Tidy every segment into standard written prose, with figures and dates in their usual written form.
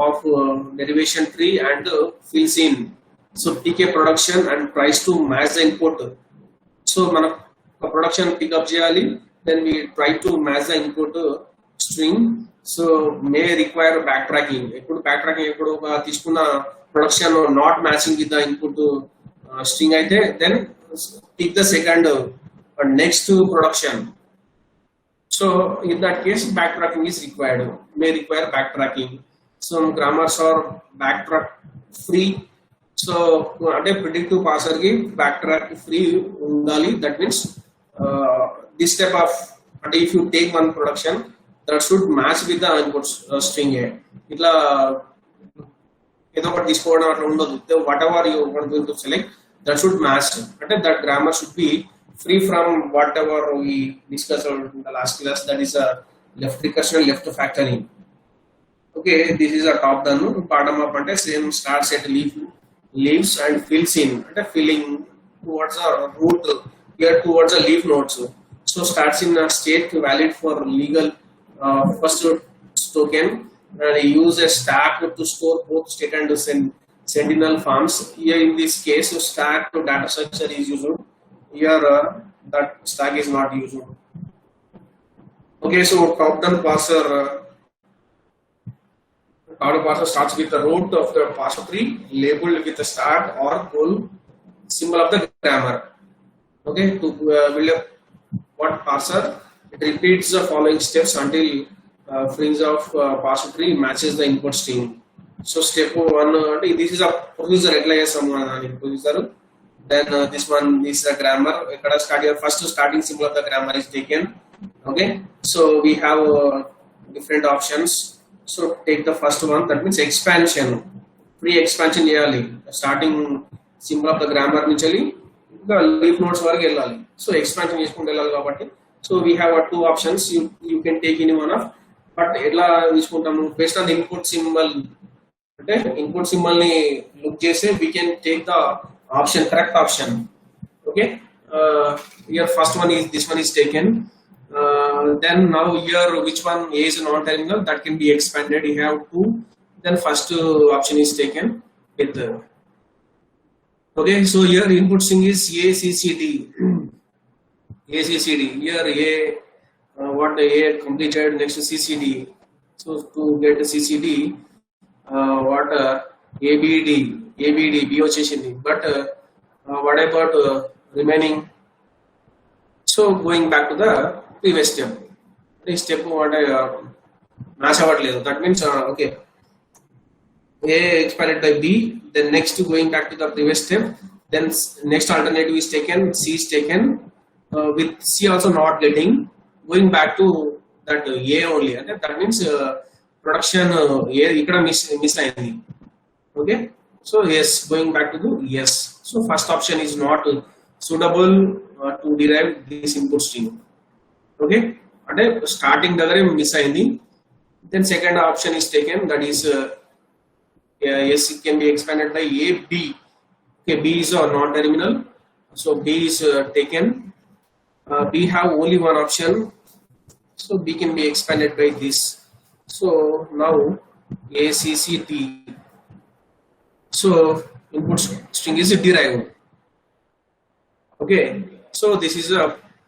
of derivation tree and fills in. So pick a production and tries to match the input. So మనం production pick up చేయాలి, then we try to match the input string. So may require backtracking. ఎప్పుడు backtracking ఎప్పుడు తీసుకున్న production not matching with the input string అయితే then pick the second next production. So in that case backtracking is required, may require backtracking. Some grammars are backtrack free. So అంటే predictive parser కి backtrack free ఉండాలి. That means this type of అంటే if you take one production that should match with the input string. ఇట్లా ఏదో ఒకటి తీసుకోవడం అట్లా ఉండదు. Whatever you want to select that should match. అంటే that grammar should be free from whatever we discussed in the last class, that is a left recursion, left factoring. Okay, this is a top down. Bottom up ante same starts at leaves and fills in, ante filling towards a root here towards a leaf nodes. So starts in a state valid for legal first token, and use a stack to store both state and sentinel forms. Here in this case stack to data structure is used. Here that stack is not used. Okay, so top down parser starts with the root of the parser tree labeled with the start or goal symbol of the grammar. Okay, to build up what parser, it repeats the following steps until fringe of parser tree matches the input string. So step 1, this is a procedure procedure. Then this one is the grammar. First starting symbol of the grammar is taken. Okay, so we have different options. So take the first one, that means expansion. Free expansion చేయాలి. Starting symbol of the grammar నుంచి the leaf nodes వరకు వెళ్ళాలి. So expansion చేసుకుంటూ వెళ్ళాలి కాబట్టి so we have two options. You can take any one of, but ఎలా తీసుకుంటాము based on the input symbol. అంటే input symbol ని look చేసి we can take the option, correct option. Okay, here first one is, this one is taken. Then now here which one is non-terminal, that can be expanded. You have two, then first option is taken with okay. So here input string is ACCD. ACCD here what the A completed, next to CCD. So to get the CCD what ABD B వచ్చేసింది, but what about remaining? So going back to the previous step, this step what match అవ్వట్లేదు, that means okay, A expanded by B, then next going back to the previous step, then next alternative is taken, C is taken, with C also not getting, going back to that A only, and that means production A ఇక్కడ miss అయింది. Okay, so yes, going back to the yes. So first option is not suitable to derive this input string. Okay, అంటే starting దగ్గరే miss అయింది. Then second option is taken, that is yes, it can be expanded by A, B. Okay, B is a non-terminal, so B is taken. B have only one option, so B can be expanded by this. So now ACCT. So input string is derived. Okay, so this is a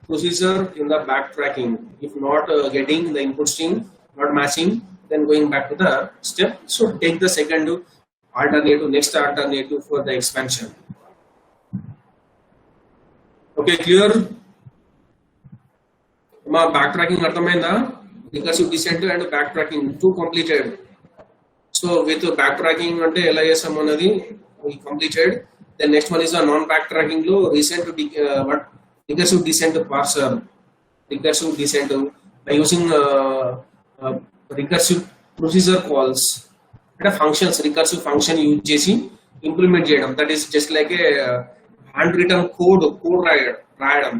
procedure in the backtracking. If not getting the input string, not matching, then going back to the step. So take the second alternative, next alternative for the expansion. Okay, clear? మా backtracking అర్థమైందా? Recursive descent and backtracking two completed. So with backtracking అంటే ఎలా చేస్తాం అన్నది we completed. Then next one is a non-backtracking లో recent what recursive descent parser. Recursive descent by using recursive procedure calls. అంటే functions, recursive function use చేసి implement చేయడం. That is just like a hand written code రాయడం.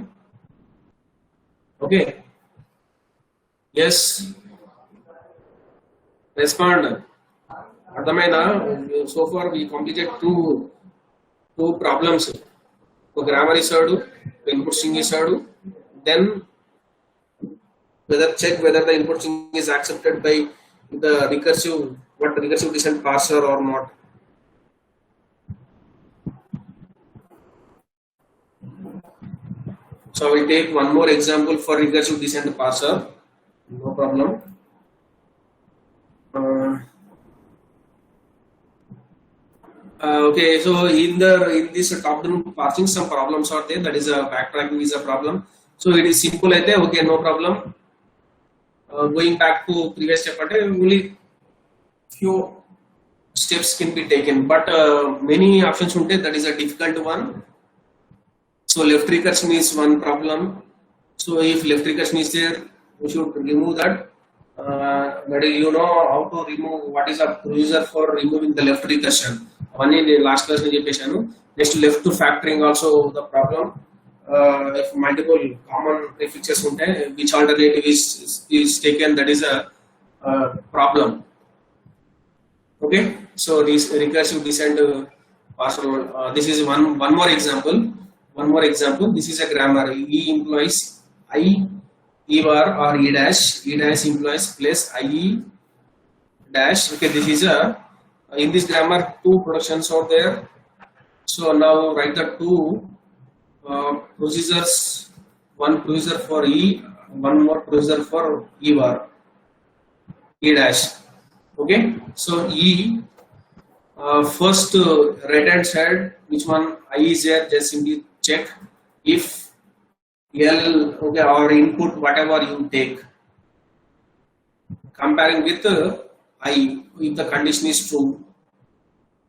Okay. Yes. Respond. అర్థమైనా? So far we completed two problems. ఒక grammar ఇస్తాడు, input string ఇస్తాడు, then check whether the input string is accepted by the recursive what recursive descent parser or not. So I will take one more example for recursive descent parser. No problem. Okay, so in this top-down parsing, some problems are there. That is a backtracking is a problem. So it is simple. Okay, no problem. Going back to previous step, only few steps can be taken, but many options unte. That is a difficult one. So left recursion is one problem. So if left recursion is there, we should remove that. But you know how to remove, what is a procedure for removing the left recursion. One in the last class next left to factoring also the problem. If multiple common prefixes unte, which alternative is taken, that is a problem. Okay, so this recursive descent parser. This is one more example. One more example. This is a grammar. E implies I, E bar or E dash. E dash implies plus IE dash. Okay, this is a in this grammar two productions are there. So now write the two procedures. One procedure for E, one more procedure for E bar, E dash. Okay, so E first right hand side, which one I is there, just simply check if L, okay, or input whatever you take, comparing with I, if the condition is true.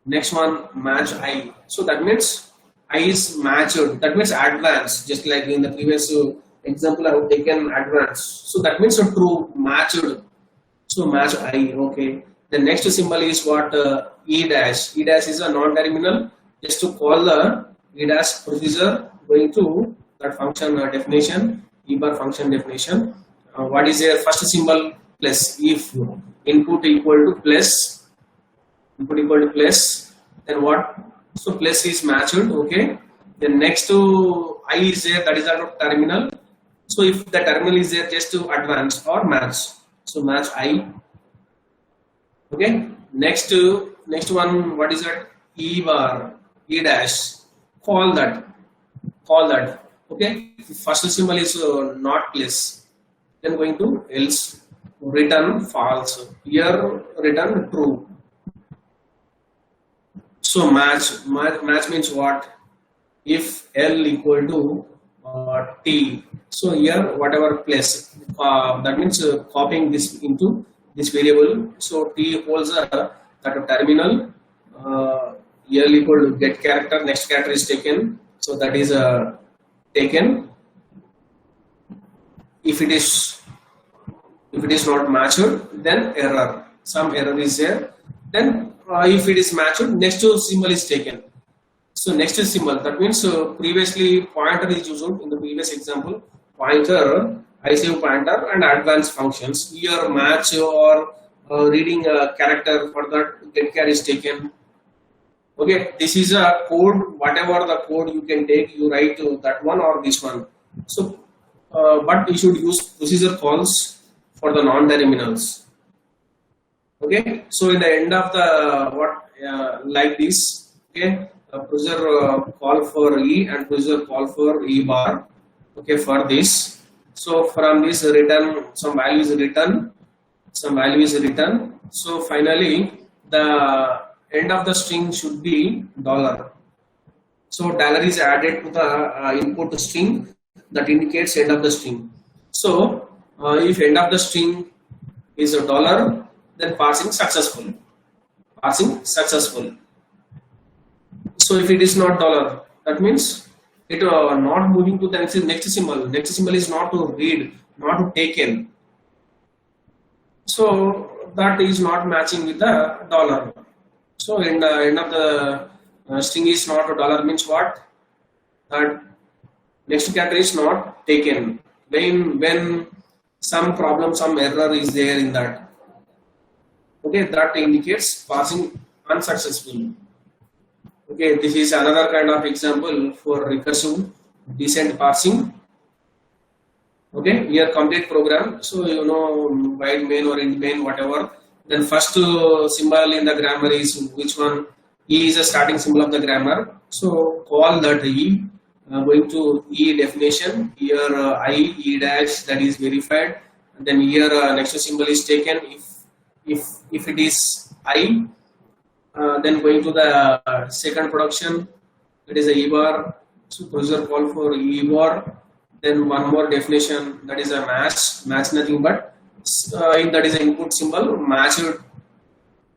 Next one, match I. So that means I is matched. That means advanced. Just like in the previous example, I have taken advanced. So that means a true matched. So match I. Okay. The next symbol is what? E dash. E dash is a non-terminal. Just to call the E dash procedure going to that function definition, E bar function definition. What is their first symbol? Plus. If input equal to plus, input equal to plus, then what? So plus is matched. Okay. Then next to I is there, that is our terminal. So if the terminal is there, just to advance or match. So match I. Okay. Next one, what is that? E bar, E dash. Call that. Okay. First symbol is not place. Then going to else. Return false. Here return true. So match means what? If L equal to T. So here whatever place, that means copying this into this variable. So T holds that terminal. L equal to get character. Next character is taken. So that is taken. If it is not matched, then error. Some error is there. Then if it is matched, next symbol is taken. So next symbol, that means previously pointer is used in the previous example. Pointer, I save pointer and advanced functions. Here match or reading a character for that get char is taken. Okay, this is a code. Whatever the code you can take, you write that one or this one. So, but you should use procedure calls for the non-terminals. Okay, so in the end of the like this, okay, procedure call for E and procedure call for E bar. Okay, for this. So from this return, some value is written. So finally, the end of the string should be $. So dollar is added to the input string that indicates end of the string. So if end of the string is $, then parsing successful. So if it is not $, that means it not moving to the next symbol. Next symbol is not to read, not to take in. So that is not matching with the $. So in the end of the string is not $, means what? That next character is not taken. When some problem, some error is there in that. Okay, that indicates parsing unsuccessful. Okay, this is another kind of example for recursive descent parsing. Okay, here complete program. So you know while main or in main, whatever Then first symbol in the grammar is which one? E is a starting symbol of the grammar. So call that E. Going to E definition. Here I E dash, that is verified. And then here next symbol is taken. If it is I, then going to the second production, that is a E bar. So procedure call for E bar. Then one more definition, that is a match nothing but if that is an input symbol, match it,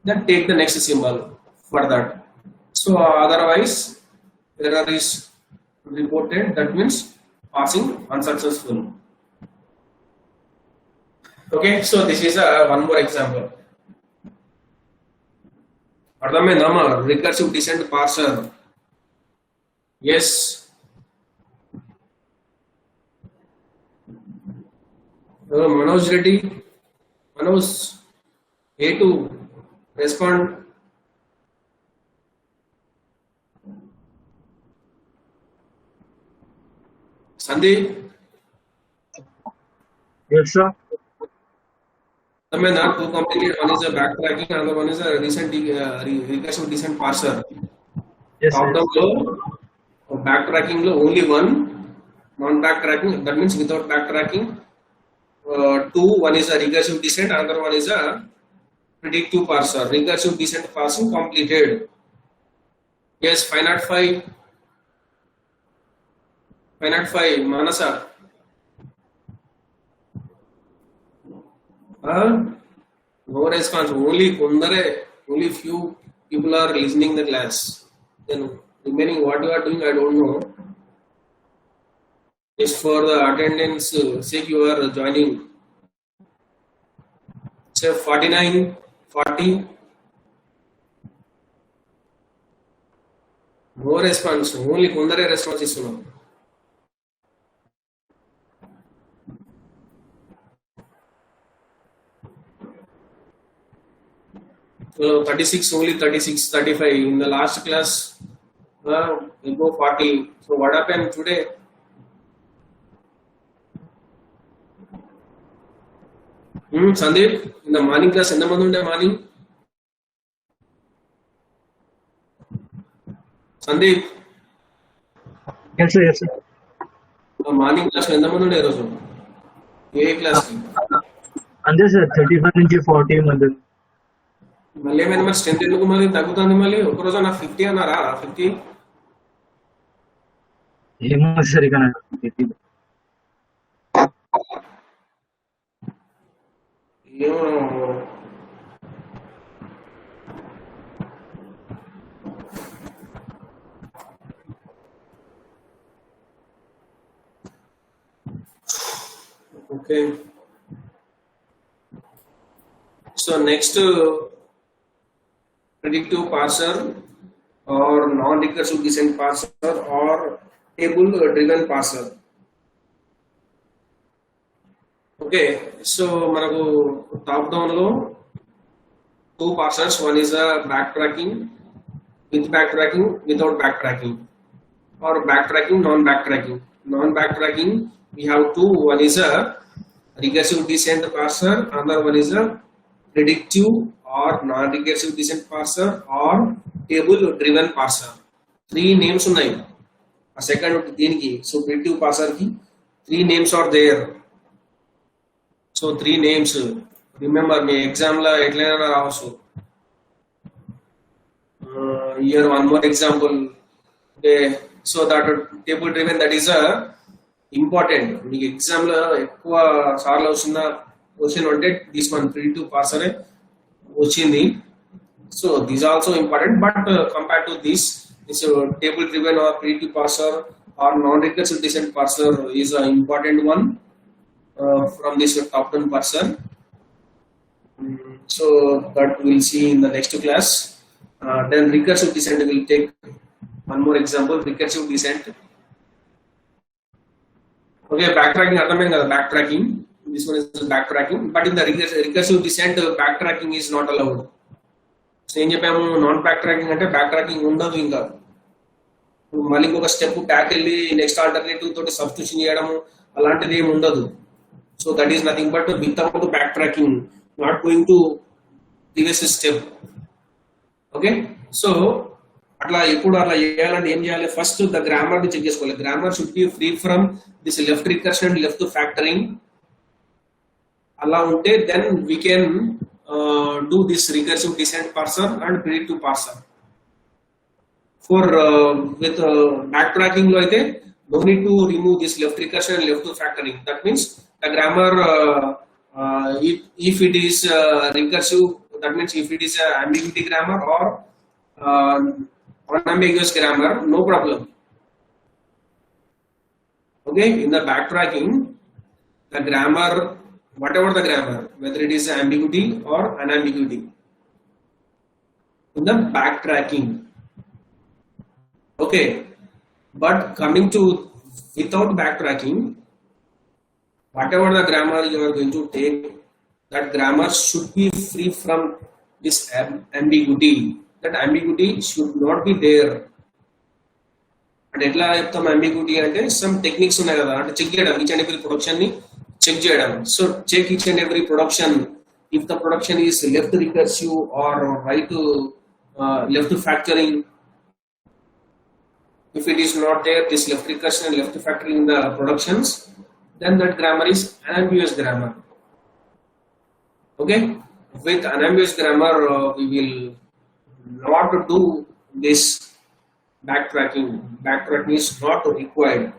then take the next symbol for that. So otherwise error is reported, that means passing unsuccessful. Okay, so this is one more example. Ardhamaindama, recursive descent parser. Yes. Manoj Reddy, Manoj, A2, respond. Sandeep? Yes, sir. I mean, not too complicated. One is a backtracking, another one is a recursive descent parser. Yes, Top down low, backtracking low, only one, non-backtracking, that means without backtracking. One is a recursive descent, another one is a predictive parser. Recursive descent parsing completed. Yes, 505. 505, Manasa. No response. Only few people are listening the class. Then remaining what you are doing, I don't know. Just for the attendance sake, you are joining. Say 49, 40. No response. Only Kundare response is no. So 36, only 36, 35. In the last class, we go 40. So what happened today? Sandeep, in the morning class, in the morning. Sandeep. Yes, sir. Yes, sir. Morning class, in the morning A class అంతే sir 35 నుంచి 40 మధ్య. మళ్ళీ ఏమైనా మరి strength ఎందుకు మరి తగ్గుతుంది మళ్ళీ ఒకరోజు నాకు 50 అన్నారా 50 ఏమో సార్ ఇక నాకు తెలియదు. Okay. So next predictive parser or non-recursive descent parser or table driven parser. Okay, so manaku top down lo two parsers. One is a backtracking, with backtracking, without backtracking, or backtracking, non-backtracking. Non-backtracking we have two. One is a recursive descent parser, another one is a predictive or non-recursive descent parser or table driven parser. Three names ఉన్నాయి ఆ second దీనికి. So predictive parser కి three names are there. So three names remember me exam లో ఎట్లైనా రావచ్చు. Here one more example. Okay, so that table driven, that is a important. మీకు exam లో ఎక్కువ సార్లు వచ్చిన క్వశ్చన్ అంటే దిస్ వన్ predictive parser వచ్చింది. So this also important, but compare to this table driven or predictive parser or non-recursive descent parser is an important one from this top down parser. So that we'll see in the next class. Then recursive descent, will take one more example. Recursive descent. Okay, backtracking అర్థమైంది కదా, backtracking. This one is backtracking, but in the recursive descent backtracking is not allowed. So ఏం చెప్పాము, non backtracking అంటే backtracking ఉండదు. ఇంకా మళ్ళీ ఇంకొక step back వెళ్ళి నెక్స్ట్ ఆల్టర్నేటివ్ తోటి సబ్స్టిట్యూషన్ చేయడము అలాంటిది ఏమి ఉండదు. So that is nothing but without backtracking, not going to previous step. Okay, so అట్లా ఎప్పుడు అట్లా చేయాలంటే ఏం చేయాలి, ఫస్ట్ ద గ్రామర్ ని చెక్ చేసుకోవాలి. Grammar should be free from this left recursion and left factoring. అలా ఉంటే then we can do this recursive descent parser and predictive parser. For with back tracking లో అయితే no need to remove this left recursion and left factoring. That means the grammar if it is recursive, that means if it is a ambiguity grammar or unambiguous grammar, no problem. Okay, in the backtracking, the grammar, whatever the grammar, whether it is ambiguity or unambiguity, in the backtracking. Okay, but coming to without backtracking, whatever the grammar you are going to take, that grammar should be free from this ambiguity. That ambiguity should not be there. And etla cheptam ambiguity ante some techniques unnai kada, ante check cheyadam each and every production ni check cheyadam. So check each and every production, if the production is left recursive or right left factoring. If it is not there, this left recursion and left factoring in the productions, then that grammar is unambiguous grammar. Okay, with unambiguous grammar we will not do this backtracking. Backtracking is not required.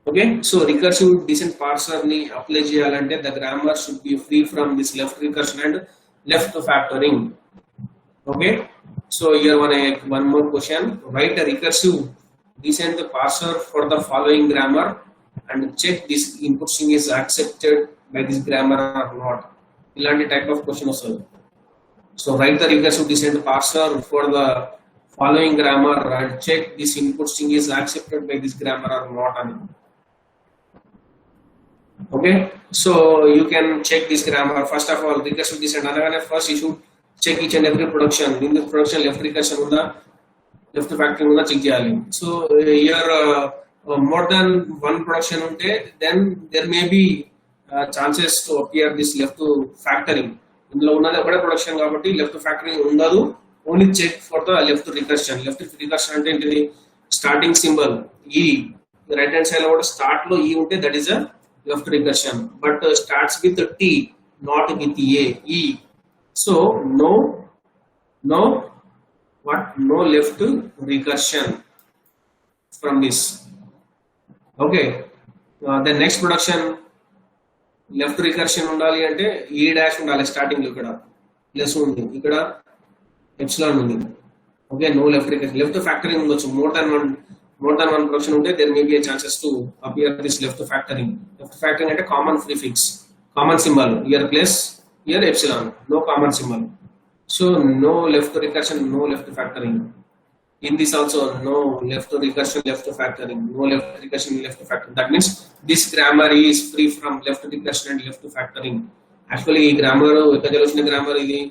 Okay, so recursive descent parser ni apply cheyalante the grammar should be free from this left recursion and left factoring. Okay, so here one more question. Write a recursive descent parser for the following grammar and check this input string is accepted by this grammar or not. Ilanti type of question also. So write the recursive descent parser for the following grammar and check this input string is accepted by this grammar or not. Okay, so you can check this grammar. First of all, recursive descent anagane first you should check each and every production. In the production left recursion unda, left factoring unda check cheyali. So here more than one production unte, then there may be chances to appear this left factoring. Indulo unnadi okade production kabatti left factoring undadu. Only check for the left recursion. Left recursion ante entidi starting symbol e, right hand side lo start lo e unte, that is a left recursion, but starts with t, not with a, e. So no left recursion from this. Okay, the next production left recursion undali ante e dash undali starting lo ikkada plus undi, ikkada epsilon undi. Okay, no left recursion. Left factoring undochu, more than one production unte there may be a chances to appear this left factoring. Left factoring ante common prefix, common symbol, here plus here epsilon, no common symbol. So no left recursion, no left factoring. In this also no left recursion, left factoring, no left recursion, left factoring. That means this grammar is free from left recursion and left factoring. Actually ee grammar ekkada chosina grammar idi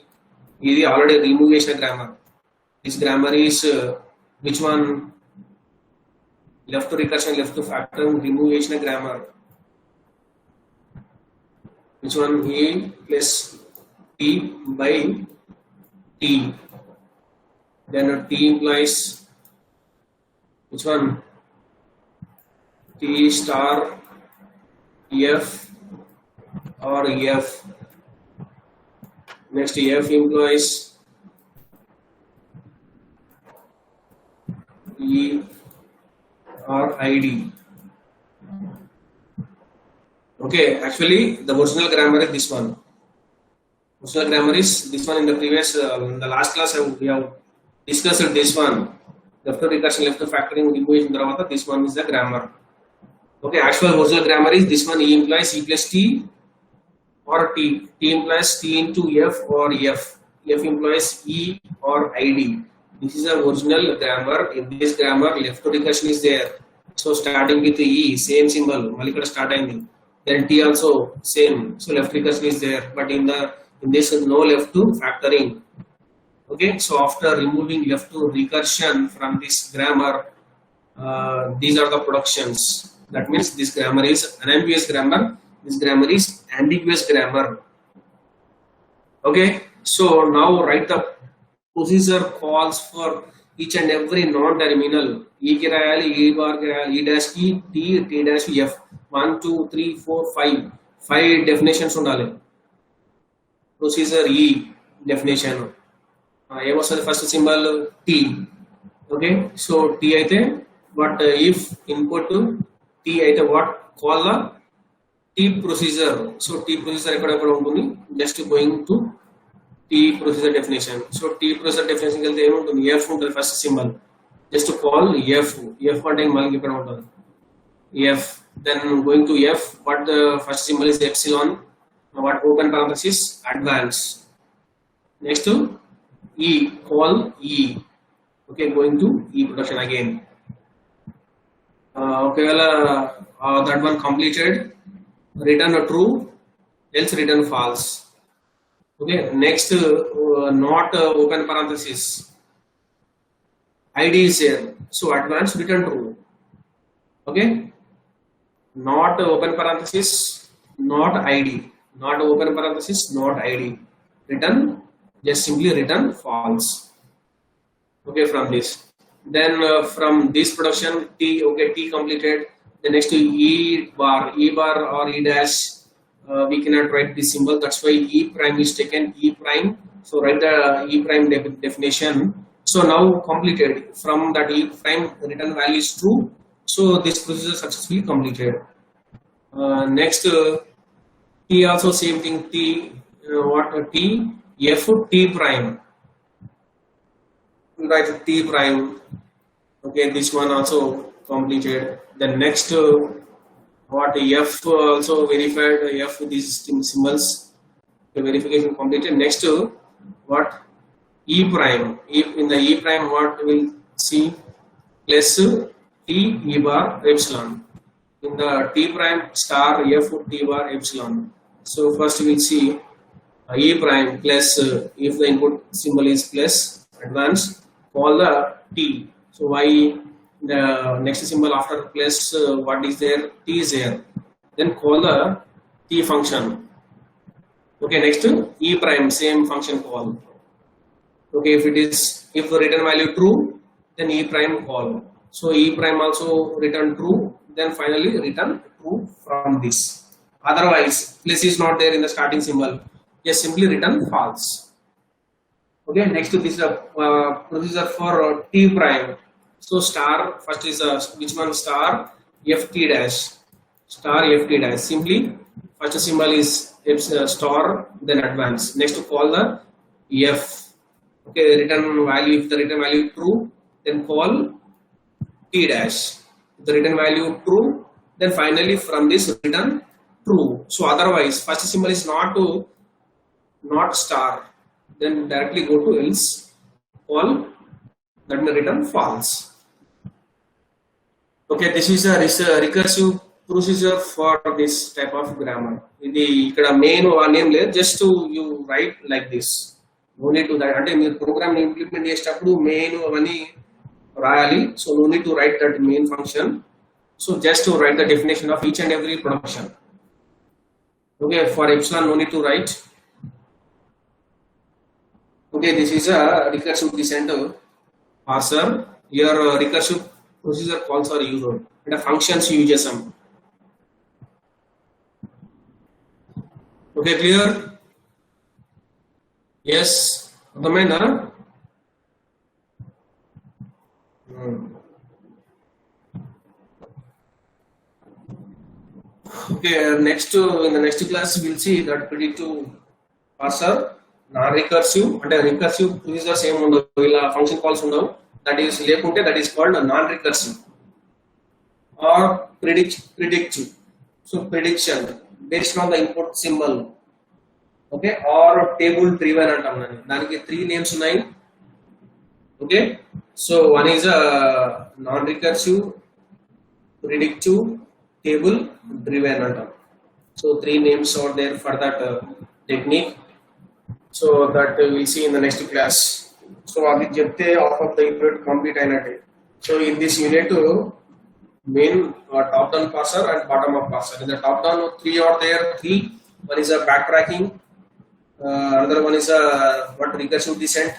already remove chesina grammar. This grammar is which one? Left recursion, left factoring, remove chesina grammar. Which one? A plus t by t. Then t implies which one? T star f or f. Next f implies e or id. Okay, actually the original grammar is this one. Original grammar is this one. In the previous in the last class we have discussed this one. Left recursion, left factoring, removing taravata, this one is the grammar. Okay, actual original grammar is this one. E implies e plus t or t. T implies t into f or f. F implies e or id. This is the original grammar. In this grammar left recursion is there. So starting with the e, same symbol, mali ikkada start ayindi. Then t also same. So left recursion is there, but in this no left to factoring. Okay, so after removing left to recursion from this grammar, these are the productions. That means this grammar is unambiguous grammar. This grammar is ambiguous grammar. Okay, so now write the procedure calls for each and every non-terminal. E की रायाली, E bar की रायाली, E dash की, T dash की, F 1 2 3 4 5 definitions ఉండాలి. Procedure E definition. ఏమొస్తుంది first symbol T. Okay, so T అయితే what if input T అయితే what call the T procedure. So T procedure ఎక్కడ ఉంటుంది, just going to T procedure definition. So T procedure definition కి వెళ్తే ఏముంటుంది, F ఉంటుంది first symbol, just to call F అంటే మనకి ఇక్కడ ఉంటుంది F. Then going to F, what the first symbol is epsilon, what open parenthesis advance. Next to E, call E. Okay, going to E production again. Okay, well, that one completed. Return a true, else return false. Okay, next not open parenthesis, ID is here, so advance return true. Okay, not open parenthesis, not ID, not open parenthesis, not ID, return, just simply return false. Okay, from this, then from this production T, okay, T completed. The next to E bar or E dash, we cannot write this symbol, that's why E prime is taken, E prime. So write the E prime definition. So now completed, from that E prime return value is true, so this procedure successfully completed. Next T also same thing, T what T F T prime, write T prime. Okay, this one also completed. Then next what F also verified, F these symbols, the verification completed. Next what E prime, in the E prime what we'll see, plus T E bar epsilon, in the T prime star F T bar epsilon. So first we'll see E prime plus, if the input symbol is plus, advance, call the T. So why the next symbol after plus, what is there, T is there, then call the T function. Okay, next E prime, same function call. Okay, if the return value true, then E prime call. So E prime also return true, then finally return true from this. Otherwise plus is not there in the starting symbol, just simply return false. Okay, next to this procedure for T prime. So star, first is which one, star ft dash, star ft dash, simply first symbol is star, then advance. Next to call the F. Okay, return value, if the return value true, then call T dash. If the return value true, then finally from this return true. So otherwise first symbol is not star, then directly go to else, call, that may return false. Okay, this is a recursive procedure for this type of grammar. ఇది ఇక్కడ main one ఏం లేదు, just you write like this, no need to that. అంటే మీరు program implement చేసేటప్పుడు main అవన్నీ రాయాలి, so no need to write that main function. So just to write the definition of each and every production. Okay, for epsilon no need to write. Okay, this is a recursive descent parser. Your recursive procedure calls are used and the functions use some. Okay, clear? Yes, Adamaina. Okay, next in the next class we'll see that predictive parser, non-recursive, అంటే recursive procedures ఏం ఉండవు, ఇలా function calls ఉండవు, that is లేకుంటే that is called non recursive or predictive. So prediction based on the input symbol. Okay, or table driven అంటాం దానికి 3 names ఉన్నాయి. Okay, so one is non recursive, predictive, table driven అంటాం. So 3 names are there for that technique. So that we'll see in the next class. So adi chepte half of the unit complete ainate. So in this unit main top down parser and bottom up parser. In the top down 3 are there, 3. One is a backtracking, Another one is what recursive descent.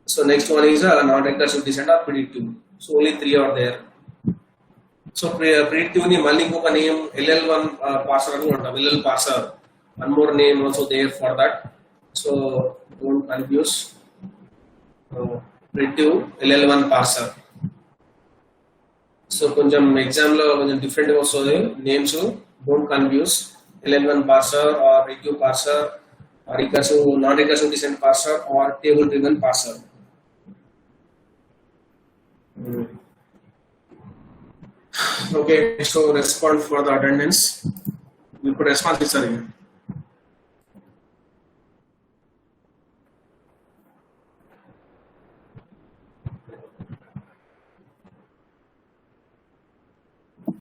So next one is non-recursive descent or predictive. So only three are there. So predictive ni mali inkoka name LL1 parser anu antam. LL parser. One more name also there for that. So don't confuse. Predictive LL1 parser. So కొంచెం exam లో కొంచెం different గా వస్తుంది names. Don't confuse LL1 parser or predictive parser or recursive non-recursive descent parser or table driven parser. Okay, so respond for the attendance. We put response is